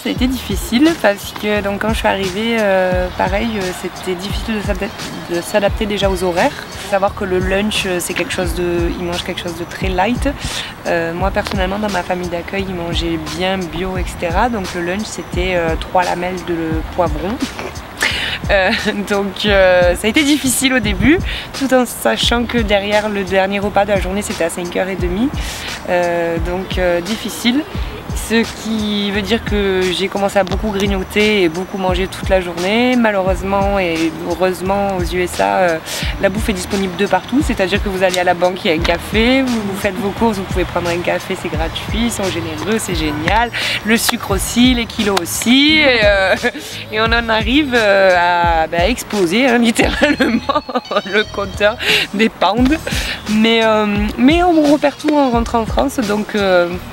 ça a été difficile parce que donc, quand je suis arrivée, pareil, c'était difficile de s'adapter déjà aux horaires. Il faut savoir que le lunch, c'est quelque chose ils mangent quelque chose de très light. Moi personnellement, dans ma famille d'accueil, ils mangeaient bien bio, etc. Donc le lunch, c'était 3 lamelles de poivron. Donc ça a été difficile au début, tout en sachant que derrière le dernier repas de la journée c'était à 5h30, donc difficile. Ce qui veut dire que j'ai commencé à beaucoup grignoter et beaucoup manger toute la journée. Malheureusement et heureusement aux USA, la bouffe est disponible de partout. C'est-à-dire que vous allez à la banque, il y a un café, vous faites vos courses, vous pouvez prendre un café, c'est gratuit, ils sont généreux, c'est génial. Le sucre aussi, les kilos aussi. Et on en arrive à exploser hein, littéralement le compteur des pounds. Mais on repère tout en rentrant en France, donc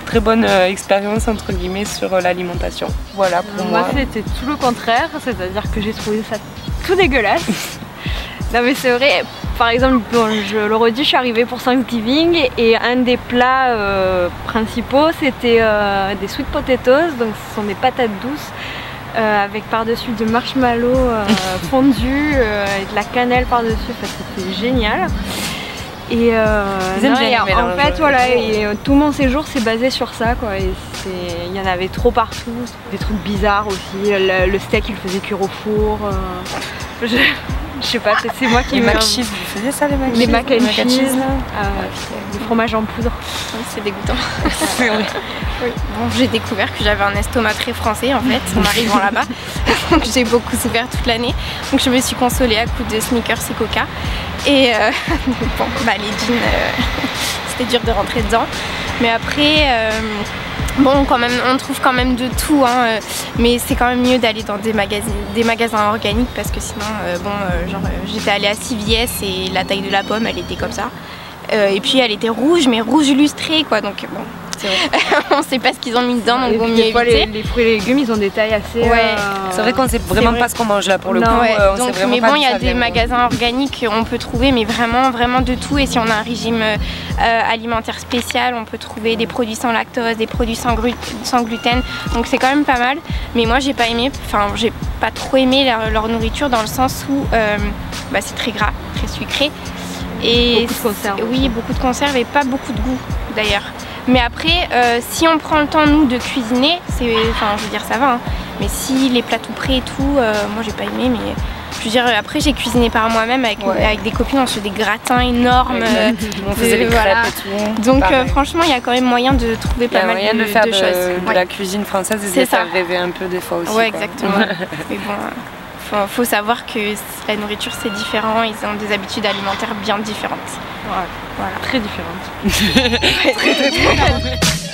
très bonne expérience entre guillemets sur l'alimentation. Voilà pour moi. Moi c'était tout le contraire, c'est-à-dire que j'ai trouvé ça tout dégueulasse. Non mais c'est vrai, par exemple, bon, je le redis, je suis arrivée pour Thanksgiving et un des plats principaux c'était des sweet potatoes, donc ce sont des patates douces avec par-dessus de marshmallow fondu et de la cannelle par-dessus, enfin, c'était génial. Et, en fait voilà, et, tout mon séjour s'est basé sur ça quoi, et il y en avait trop partout, des trucs bizarres aussi, le steak il faisait cuire au four, je sais pas, c'est moi qui... Les mac cheese, vous faisiez ça les mac and cheese, le fromage en poudre. Oui, c'est dégoûtant. Oui. Bon, j'ai découvert que j'avais un estomac très français en fait en arrivant là-bas, donc j'ai beaucoup souffert toute l'année, donc je me suis consolée à coups de sneakers et coca. Et bon, bah, les jeans, c'était dur de rentrer dedans. Mais après, bon, quand même, on trouve quand même de tout, hein, mais c'est quand même mieux d'aller dans des magasins organiques parce que sinon, genre, j'étais allée à CVS et la taille de la pomme, elle était comme ça. Et puis elle était rouge, mais rouge lustré, quoi. Donc bon. On sait pas ce qu'ils ont mis dedans, donc vaut mieux éviter. Les fruits et légumes, ils ont des tailles assez... Ouais. C'est vrai qu'on sait vraiment pas ce qu'on mange là pour le coup. Ouais. Donc, mais bon, il y a des magasins organiques, on peut trouver mais vraiment de tout. Et si on a un régime alimentaire spécial, on peut trouver des produits sans lactose, des produits sans gluten. Donc c'est quand même pas mal. Mais moi j'ai pas aimé, enfin j'ai pas trop aimé leur nourriture dans le sens où c'est très gras, très sucré. Et beaucoup de conserves. Oui, beaucoup de conserves et pas beaucoup de goût d'ailleurs. Mais après, si on prend le temps nous de cuisiner, enfin je veux dire ça va, hein. Mais si les plats tout prêts et tout, moi j'ai pas aimé, mais je veux dire après j'ai cuisiné par moi-même avec des copines, on se fait des gratins énormes, on faisait des crêpes et tout. Donc franchement il y a quand même moyen de trouver pas mal de faire choses. De la cuisine française et de faire rêver un peu des fois aussi. Ouais, exactement. Mais bon, faut savoir que la nourriture c'est différent, ils ont des habitudes alimentaires bien différentes. Voilà. Très différentes. Très différentes.